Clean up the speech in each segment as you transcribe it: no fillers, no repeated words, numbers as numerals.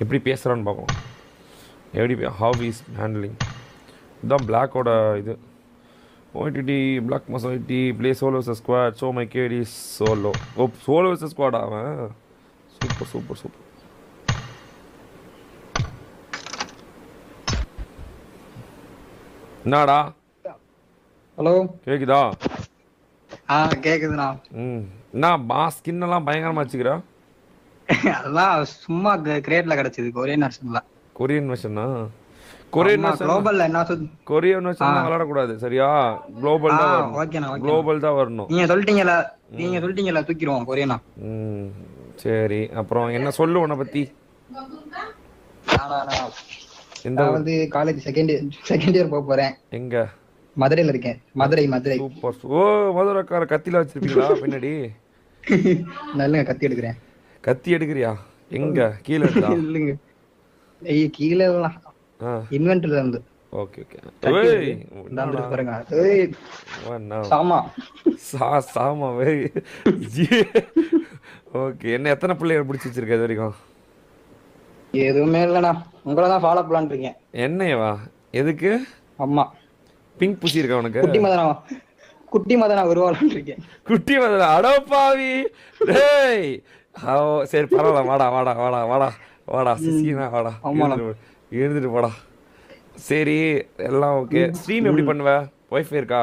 எப்படி பேசுகிறான்னு பார்ப்போம். எப்படி ஹவ் இஸ் ஹேண்ட்லிங். இதுதான் பிளாக்கோட இது. OITT பிளாக் மஸ் OIT play solo versus squad. So my கேடி solo. Oh solo versus squad அவன். Super super super. என்னடா ஹலோ கேக்குதா? கேக்குதுண்ணா. என்ன பா ஸ்கின் எல்லாம் பயங்கரமா வச்சுக்கிறா? அதெல்லாம் சும்மா கிரேட்ல கிடைச்சது கொரியன் வெர்ஷன்ல. கொரியன் வெர்ஷனா? கொரியன் வெர்ஷன் குளோபல்ல என்ன கொரியன் வெர்ஷன் விளையாட கூடாது சரியா? குளோபல் தான் வரணும். ஓகேண்ணா குளோபல் தான் வரணும். நீங்க சொல்லிட்டீங்கல தூக்கிடுவோம் கொரியனா. சரி அப்புறம் என்ன சொல்லு உன்னை பத்தி? நான் வந்து காலேஜ் செகண்ட் இயர் போக போறேன். எங்க? மதுரையில இருக்கேன். மதுரை. சூப்பர். ஓ மதுரைக்கார கத்தில வச்சிருப்பீங்களா பின்னாடி? நல்ல கத்தி எடுக்கிறேன். கத்தி எடுக்கிறியா? எங்க கீழ எடுத்தா? இல்லங்க கீழ எல்லாம் இன்வென்டர்ல இருந்து. Okay okay. ஏய் நான் பாருங்க. ஏய் சாமா சாமா வே. ஓகே என்ன எத்தனை பிள்ளைகள் பிடிச்சி வச்சிருக்க இது வரைக்கும்? எதுவுமே இல்லண்ணா. உங்களை தான் ஃபாலோ பண்ணலான்னு இருக்கேன். என்னையவா? எதுக்கு? அம்மா பிங்க் பூசி இருக்கா உனக்கு? குட்டி மதனா வருவாளான்னு இருக்கேன். குட்டி மதனா அடப்பாவி. டேய் சரி பரவாயில்ல வாடா வாடா வாடா வாடா வாடா சிசினா வாடா எழுந்துட்டு போடா. சரி எல்லாம் ஓகே. ஸ்ட்ரீம் எப்படி பண்ணுவ? வைஃபை இருக்கா?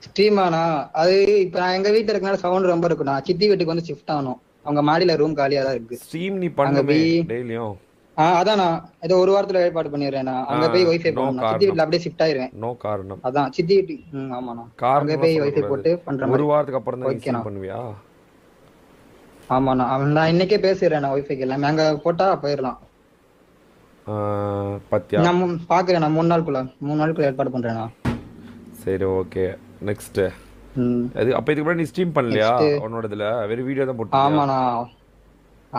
ஸ்ட்ரீமாண்ணா அது இப்ப நான் எங்க வீட்டுல இருக்கனால சவுண்ட் ரொம்ப இருக்குண்ணா. சித்தி வீட்டுக்கு வந்து ஷிஃப்ட் ஆகணும். அவங்க மாடியில ரூம் காலியா தான் இருக்கு. ஸ்ட்ரீம் நீ பண்ணுவே டெய்லியும்? அதானா ஏதோ ஒரு வாரத்துல ஏற்பாடு பண்ணிடுறேன். அங்க போய் வைஃபை போடணும். சித்தி வீட்டுல அப்படியே ஷிஃப்ட் ஆயிருவேன். நோ காரணம். அதான் சித்தி வீட்டு. ஆமாண்ணா அங்க போய் வைஃபை போட்டு பண்றேன். ஒரு வாரத்துக்கு அப்புறம் தான் ஸ்ட்ரீம் பண்ணுவியா? ஆமாண்ணா நான் இன்னைக்கே பேசிடுறேன். வைஃபைக்கு எல்லாம் அங்க போட்டா போயிடலாம். பத்தியா நான் பாக்குறேன். நான் 3 நாளுக்குள்ள ஏற்பாடு பண்றேன்னா. சரி ஓகே. நெக்ஸ்ட் அது அப்ப இதுக்கு முன்னாடி நீ ஸ்ட்ரீம் பண்ணலையா உன்னோடதுல? வெறும் வீடியோ தான் போட்டியா?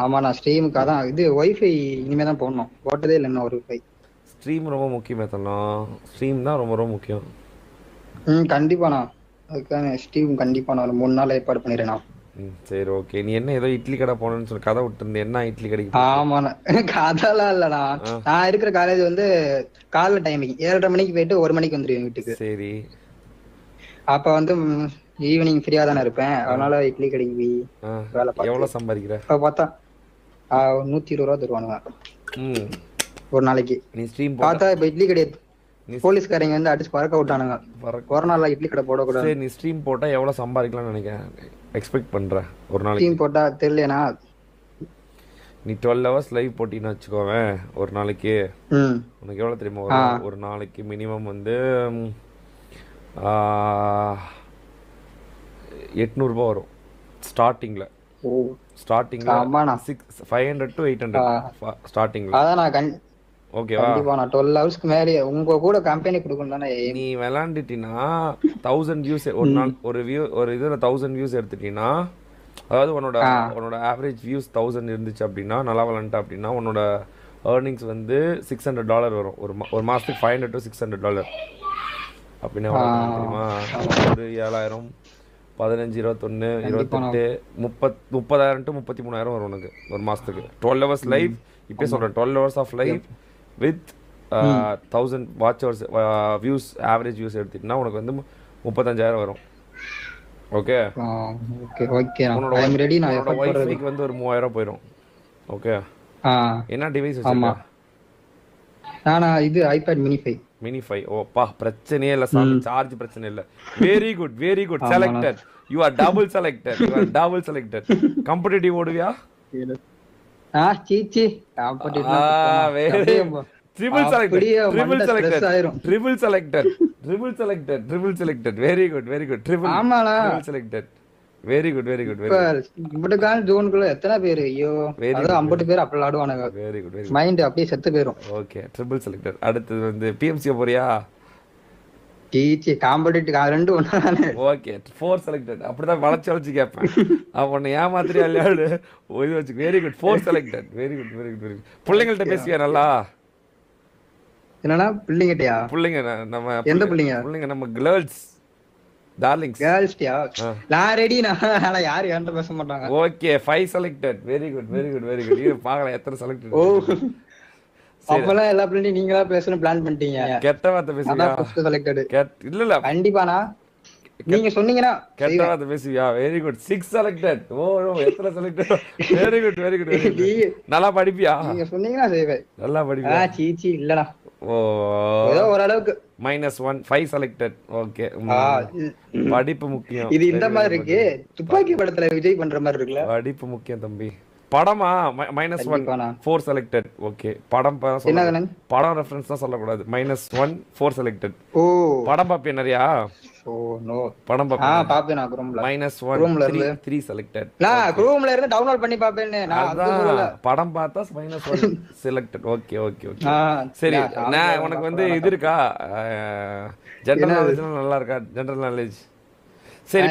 ஆமாண்ணா ஸ்ட்ரீமுக்கு அதான் இது வைஃபை இனிமே தான் போடணும். போட்டதே இல்லை இன்னும் ஒரு வைஃபை. ஸ்ட்ரீம் ரொம்ப முக்கியமே தரலாம். ஸ்ட்ரீம் தான் ரொம்ப ரொம்ப முக்கியம். கண்டிப்பாண்ணா. அதுக்கான ஸ்ட்ரீம் கண்டிப்பா நான் 3 நாள் ஏற்பாடு பண்ணிடுறேண்ணா. சரி ஓகே. நீ என்ன ஏதோ இட்லி கடை போனேன்னு சொல்லி கதை விட்டுருந்தேன். என்ன இட்லி கடைக்கு? ஆமாண்ணா கதெல்லாம் இல்லண்ணா. நான் இருக்கிற காலேஜ் வந்து காலைல டைமிங் 7:30 மணிக்கு போயிட்டு 1 மணிக்கு வந்துருவேன் வீட்டுக்கு. சரி அப்ப வந்து ஈவினிங் ஃப்ரீயா தானே இருப்பேன். அதனால இட்லி கடைக்கு போய் வேலை பார்த்து. எவ்வளவு சம்பாதிக்கிற? இப்ப பார்த்தா 120 ரூபா தருவானுங்க ஒரு நாளைக்கு. நீ ஸ்ட்ரீம் பார்த்தா இப்ப இட்லி கடை போலீஸ்காரங்க வந்து அடிச்சு பறக்க விட்டானுங்க. கொரோனால இட்லி கடை போடக்கூடாது. நீ ஸ்ட்ரீம் போட்டா எவ்வளவு சம்பாதிக்கலாம்னு நினைக்கிறேன் எக்ஸ்பெக்ட் பண்ற ஒரு நாளைக்கு? ஸ்ட்ரீம் போட்டா தெரியலனா நீ 12 hours லைவ் போட்டின்னு வச்சுக்கோவேன் ஒரு நாளைக்கு. உனக்கு எவ்வளவு தெரியுமா வரும்? ஒரு நாளைக்கு மினிமம் வந்து 800 ரூபாய் வரும் ஸ்டார்டிங்ல. 500 to 800 ஸ்டார்டிங்ல. அதான் ஓகேவா? கண்டிப்பா நான் 12 ஹவர்ஸ்க்கு மேலே உங்க கூட கம்பெனி கொடுக்கணும் தானே. நீ விளையாண்டுட்டீனா 1000 வியூஸ் ஒரு நாள் ஒரு இதுல 1000 வியூஸ் எடுத்துட்டீங்கன்னா, அதாவது உன்னோட ஆவரேஜ் வியூஸ் 1000 இருந்துச்சு அப்படின்னா, நல்லா விளையாண்டா அப்படின்னா உன்னோட ஏர்னிங்ஸ் வந்து $600 வரும். ஒரு மாசத்துக்கு $500 to $600 அப்படின்னா தெரியுமா? ஒரு 7000 15 21 28 30,000 to 33,000 வரும் உனக்கு ஒரு மாசத்துக்கு. 12 hours லைவ். இப்ப சொல்றேன் 12 hours of live with 1000 watch hours views average views எடுத்துட்டீங்கன்னா உனக்கு வந்து 35,000 வரும். Okay okay okay I am ready. நான் வைஃபைக்கு வந்து ஒரு 3000 போயிடும். ஓகே என்ன டிவைஸ் வச்சிருக்க? நானா இது iPad mini 5. ஓப்பா பிரச்சனையே இல்ல சாமி. சார்ஜ் பிரச்சனை இல்ல. Very good selected. You are double selected. Competitive ஓடுவியா? சீச்சி competitive Triple selected. Very good. Triple selected. Very good. இப்படிக்கான ஜோனுக்குள்ள எத்தனை பேர்? ஐயோ அதான் 50 பேர் அப்படி ஆடுவானுங்க. Very good. மைண்ட் அப்படியே செத்து போயிடும். Okay triple selected. அடுத்து வந்து PMC போறியா? டீச்சி காம்படிட்டிவ் ரெண்டு ஒண்ணானே. Okay 4 selected. அப்படிதான் வளைச்சு கேட்பேன். அவனை ஏமாத்திரியா இல்லையாடு இது வச்சு. Very good 4 selected. Very good. பிள்ளைங்கள்ட்ட பேசியா நல்லா? என்னன்னா பிள்ளைங்கட்டயா? பிள்ளைங்க நம்ம எந்த பிள்ளைங்க? பிள்ளைங்க நம்ம கேர்ள்ஸ். டார்லிங்ஸ். கேர்ள்ஸ்டியா? நான் ரெடினா. ஆனா யாரு என்கிட்ட பேச மாட்டாங்க. Okay 5 selected. Very good very good very good. இது பார்க்கலாம் எத்தனை செலக்டட். ஓ அப்பலாம் எல்லா பிளானையும் நீங்களா பேசணும் பிளான் பண்ணிட்டீங்க. கெட்ட வார்த்தை பேசுவியா? அதான் ஃபர்ஸ்ட் செலக்டட். இல்ல இல்ல கண்டிப்பானா நீங்க சொன்னீங்கன்னா கெட்ட வார்த்தை பேசுவியா? Very good 6 selected. ஓ எத்தனை selected. Very good very good very good. நல்லா படிப்பியா? நீங்க சொன்னீங்கன்னா செய்வேன். நல்லா படிப்பியா? சீச்சி இல்லடா. ஓ ஏதோ ஓரளவுக்கு. -1 5 செலக்டட். ஓகே படிப்பு முக்கியம். இது இந்த மாதிரி இருக்கு துப்பாக்கி படத்துல விஜய் பண்ற மாதிரி இருக்குல்ல. படிப்பு முக்கியம் தம்பி. படமா -1 4 செலக்டட். ஓகே படம் படம் ரெஃபரன்ஸ் தான் சொல்லக்கூடாது. -1 4 செலக்டட். ஓ படம் பாப்பியா நிறையா? ஓ நோ படம் பாப்பேன் நான் குரோம்ல. -1 3 செலக்டட். நான் குரோம்ல இருந்து டவுன்லோட் பண்ணி பாப்பேன்னு நான் அது சொல்லல. படம் பார்த்தா -1 செலக்டட். ஓகே ஓகே ஓகே சரி. நான் உனக்கு வந்து இது இருக்கா ஜெனரல் நாலேஜ் நல்லா இருக்கா? ஜெனரல் நாலேஜ் சரி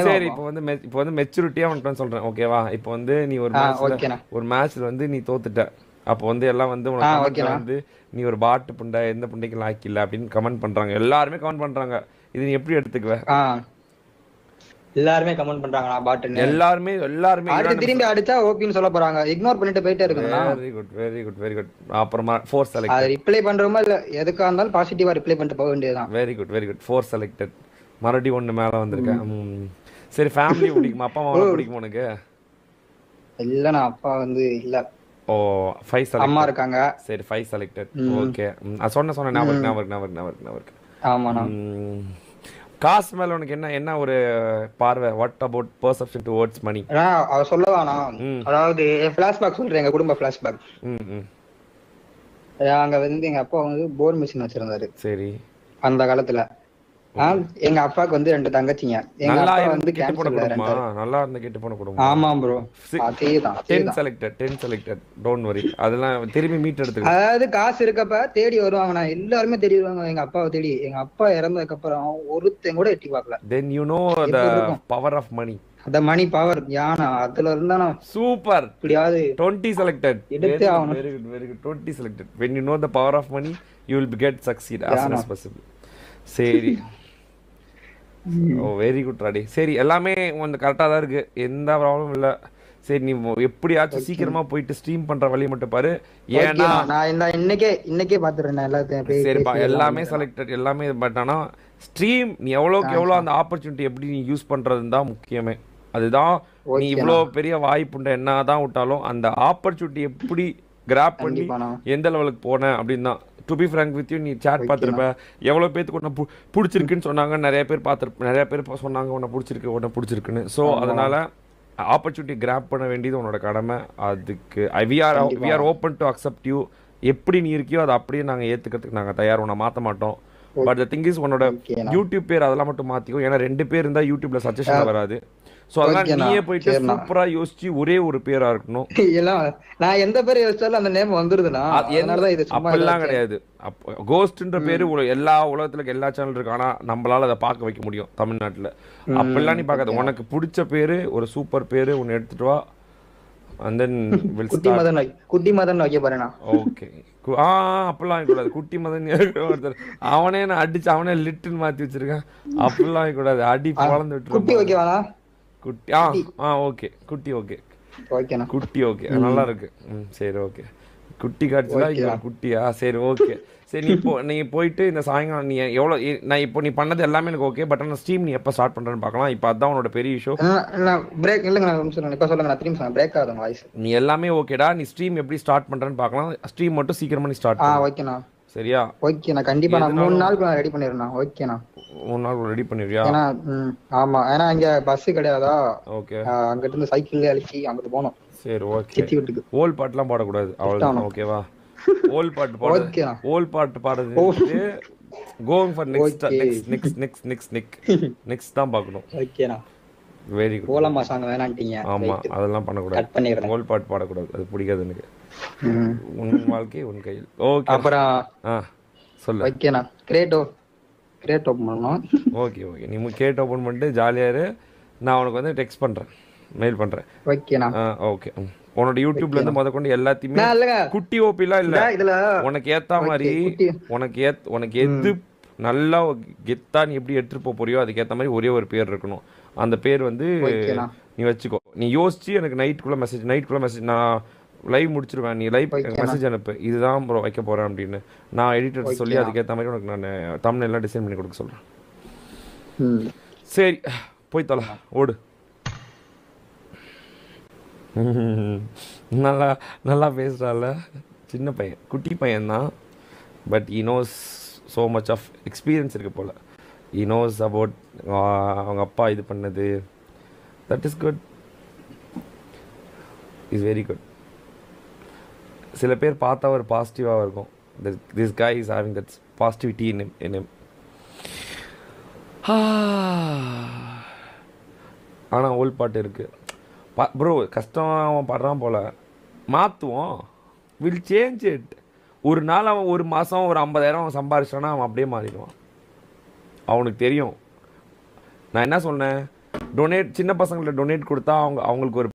சரி. இப்போ வந்து மெச்சூரிட்டியா உனக்கு சொல்றேன் ஓகேவா? இப்போ வந்து நீ ஒரு மேட்ச்ல வந்து நீ தோத்துட்ட. அப்போ வந்து எல்லாம் வந்து உனக்கு வந்து நீ ஒரு பாட்டு புண்டை எந்த புண்டைக்கும் லாக்கில்ல அப்படின்னு கமெண்ட் பண்றாங்க. எல்லாருமே கமெண்ட் பண்றாங்க. இது நீ எப்படி எடுத்துக்குவ? எல்லாருமே கமெண்ட் பண்றாங்க நான் பாட்டுன்னு. எல்லாருமே அடுத்து திரும்பி அடிச்சா ஓபின்னு சொல்ல போறாங்க. இக்னோர் பண்ணிட்டு போயிட்டே இருக்குங்க. Very good very good very good. அப்புறமா 4 செலக்டட். அது ரிப்ளை பண்றோமா இல்ல எதுக்கா இருந்தாலும் பாசிட்டிவா ரிப்ளை பண்ணிட்டு போக வேண்டியதுதான். Very good very good 4 selected. மறுபடியும் ஒன்று மேலே வந்திருக்கேன். சரி ஃபேமிலி பிடிக்குமா? அப்பா அம்மா பிடிக்குமா உனக்கு? இல்ல நான் அப்பா வந்து இல்ல. ஓ 5 செலக்டட். அம்மா இருக்காங்க. சரி 5 செலக்டட். ஓகே சொன்ன ஞாபகம். ஆமாண்ணா. காசு மேல உனக்கு என்ன ஒரு பார்வை? What about perception towards money? அவ சொல்லவானா? அதாவது ஃபிளாஷ்பேக் சொல்றேன். எங்க குடும்ப ஃபிளாஷ்பேக். அங்க வந்து எங்க அப்பா வந்து போர் மிஷின் வச்சிருந்தாரு. சரி அந்த காலத்துல எங்க அப்பாக்கு வந்து 2 தங்கச்சிங்க. எங்க அப்பா வந்து நல்லா இருந்த கேட்டு போன குடும்பம். ஆமா ப்ரோ அதேதான். 10 செலக்டட். Don't worry. அதெல்லாம் திரும்பி மீட் எடுத்து. அதாவது காசு இருக்கப்ப தேடி வருவாங்க. நான் எல்லாருமே தேடி வருவாங்க எங்க அப்பாவை தேடி. எங்க அப்பா இறந்ததுக்கு அப்புறம் ஒருத்தன் கூட எட்டி பார்க்கல. Then you know the power of money. the money power யானா அதுல இருந்தா சூப்பர். இப்படியாவது 20 செலக்டட். எடுத்தே ஆகணும். Very good very good 20 selected. when you know the power of money you will get succeed as soon as possible. சரி ஓ very good ராடி. சரி எல்லாமே வந்து கரெக்டாக தான் இருக்கு. எந்த ப்ராப்ளமும் இல்லை. சரி நீ எப்படியாச்சும் சீக்கிரமா போயிட்டு ஸ்ட்ரீம் பண்ற வழி மட்டும் பாரு. ஏன்னா நான் இன்னைக்கே பாத்துறேன் எல்லாத்தையும். சரிப்பா எல்லாமே செலக்டட் எல்லாமே. பட் ஆனா ஸ்ட்ரீம் நீ எவ்வளோக்கு எவ்வளோ அந்த ஆப்பர்ச்சுனிட்டி எப்படி நீ யூஸ் பண்றதுன்னு தான் முக்கியமே. அதுதான் நீ இவ்வளோ பெரிய வாய்ப்புண்ட என்னதான் விட்டாலும் அந்த ஆப்பர்ச்சுனிட்டி எப்படி கிராப் பண்ணி எந்த லெவலுக்கு போன அப்படின்னு தான். To be frank with you நீ சாட் பார்த்துருப்ப. எவ்வளோ பேருக்கு உன்னை பிடிச்சிருக்குன்னு சொன்னாங்க. நிறைய பேர் சொன்னாங்க உன்னை பிடிச்சிருக்குன்னு. ஸோ அதனால ஆப்பர்ச்சுனிட்டி கிராப் பண்ண வேண்டியது உன்னோட கடமை. அதுக்கு we are open to accept you. எப்படி நீ இருக்கியோ அதை அப்படியே நாங்கள் ஏற்றுக்கிறதுக்கு நாங்கள் தயார். உன்னை மாற்ற மாட்டோம். பட் த திங் இஸ் உன்னோட யூடியூப் பேர் அதெல்லாம் மட்டும் மாற்றிக்கும். ஏன்னா 2 பேர் இருந்தால் யூடியூப்ல சஜஷன் வராது. சோ அதனால நீயே போயிட்டு சூப்பரா யோசிச்சு ஒரே ஒரு பேரா இருக்கணும். நான் எந்த பேர் யோசிச்சாலும் அந்த நேம் வந்துருதுனா அதனாலதான் இது சும்மா அப்பெல்லாம் கிடையாது. கோஸ்ட்ன்ற பேரு எல்லா உலகத்துல எல்லா சேனல் இருக்கு. ஆனா நம்மளால அதை பார்க்க வைக்க முடியும் தமிழ்நாட்டுல. அப்பெல்லாம் நீ பார்க்காத. உனக்கு பிடிச்ச பேரு ஒரு சூப்பர் பேரு ஒன்னு எடுத்துட்டு வா. and then will start. குட்டி மதன் வைக்க போறேனா? ஓகே அப்பெல்லாம் கூடாது. குட்டி மதன் ஒருத்தர் அவனே நான் அடிச்சு அவனே லிட்டுன்னு மாத்தி வச்சிருக்கேன். அப்பெல்லாம் கூடாது. அடி பொழந்து விட்டுரு. குட்டி வைக்கவானா? குட்டி ஓகே குட்டி ஓகே ஓகேண்ணா. குட்டி ஓகே நல்லா இருக்கு. சரி ஓகே குட்டி காட்சிலாம் இங்க குட்டியா? சரி ஓகே. சரி நீ போயிட்டு இந்த சாயங்காலம் நீ எவ்வளோ நான் இப்போ நீ பண்ணது எல்லாமே எனக்கு ஓகே. பட் ஆனால் ஸ்ட்ரீம் நீ எப்போ ஸ்டார்ட் பண்ணுறேன்னு பார்க்கலாம். இப்போ அதான் உன்னோட பெரிய இஷ்யூ. பிரேக் இல்லைங்க இப்போ சொல்லுங்க. நான் திரும்பி பிரேக் ஆகுது வாய்ஸ். நீ எல்லாமே ஓகேடா. நீ ஸ்ட்ரீம் எப்படி ஸ்டார்ட் பண்ணுறேன்னு பார்க்கலாம். ஸ்ட்ரீம் மட்டும் சீக்கிரமா நீ ஸ்டார்ட் ஓகேண்ணா. சரியா? ஓகேண்ணா கண்டிப்பா. நான் 3 நாளுக்கு ரெடி பண்ணிடுறேன். ஓகேண்ணா 3 நாள் ரெடி பண்ணிடுறியா? ஆமா ஏன்னா இங்க பஸ் கிடையாதா. ஓகே அங்கிட்டு இருந்து சைக்கிள்ல அழிச்சு அங்கிட்டு போனோம். சரி ஓகே. ஓல் பாட்டுலாம் பாடக்கூடாது அவ்வளவுதான். ஓகேவா? ஓல் பாட்டு பாடு. ஓல் பாட்டு பாடுறது கோயிங் ஃபார் நெக்ஸ்ட் தான் பார்க்கணும். ஓகேண்ணா வெரி குட். போலாமா சாங் வேணான்ட்டீங்க. ஆமா அதெல்லாம் பண்ணக்கூடாது. ஓல் பாட்டு பாடக்கூடாது. அது பிடிக்காது எனக்கு. உன் வாழ்க்கை உன் கையில். ஓகே அப்புறம் சொல்லு. ஓகேண்ணா கிரேட் ஓபன் பண்ணனும். ஓகே நீ கிரேட் ஓபன் பண்ணிட்டு ஜாலியா இரு. நான் உனக்கு வந்து டெக்ஸ்ட் பண்றேன் மெயில் பண்றேன். ஓகேண்ணா ஓகே. உன்னோட யூடியூப்ல இருந்து முதற்கொண்டு எல்லாத்தையுமே குட்டி ஓபிலாம் இல்ல. உனக்கு ஏத்த மாதிரி உனக்கு எது நல்லா கெத்தா நீ எப்படி எடுத்துகிட்டு போக போறியோ அதுக்கேற்ற மாதிரி ஒரே ஒரு பேர் இருக்கணும். அந்த பேர் வந்து ஓகேண்ணா. நீ வச்சுக்கோ. நீ யோசிச்சு எனக்கு நைட்டுக்குள்ளே மெசேஜ் நான் லைவ் முடிச்சிருவேன். நீ லைவ் ஓகேண்ணா. மெசேஜ் அனுப்பு, இதுதான் ப்ரோ வைக்க போகிறேன் அப்படின்னு. நான் எடிட்டர் சொல்லி ஓகேண்ணா. அதுக்கேற்ற மாதிரி உனக்கு நான் தம்ப்நெல்லாம் டிசைன் பண்ணி கொடுக்க சொல்கிறேன். ம். சரி போய் தல ஓடு. நல்லா நல்லா பேசுகிறாள். சின்ன பையன், குட்டி பையன்தான். But he knows so much of experience இருக்குது போல். ஈ நோஸ் அபவுட் அவங்க அப்பா இது பண்ணது. That is good, is very good. சில பேர் பார்த்தா ஒரு பாசிட்டிவாக இருக்கும். This guy is having that positivity in him. ஆனால் ஓல்ட் பாட்டு இருக்குது ப்ரோ. கஷ்டம் அவன் படுறான் போல், மாற்றுவோம். Will change it. ஒரு நாள் அவன் ஒரு மாதம் ஒரு 50,000 அவன் சம்பாதிச்சானா அவன் அப்படியே மாறிடுவான். அவனுக்கு தெரியும். நான் என்ன சொன்னேன், டொனேட், சின்ன பசங்கள்ட்ட டொனேட் கொடுத்தா அவங்களுக்கு ஒரு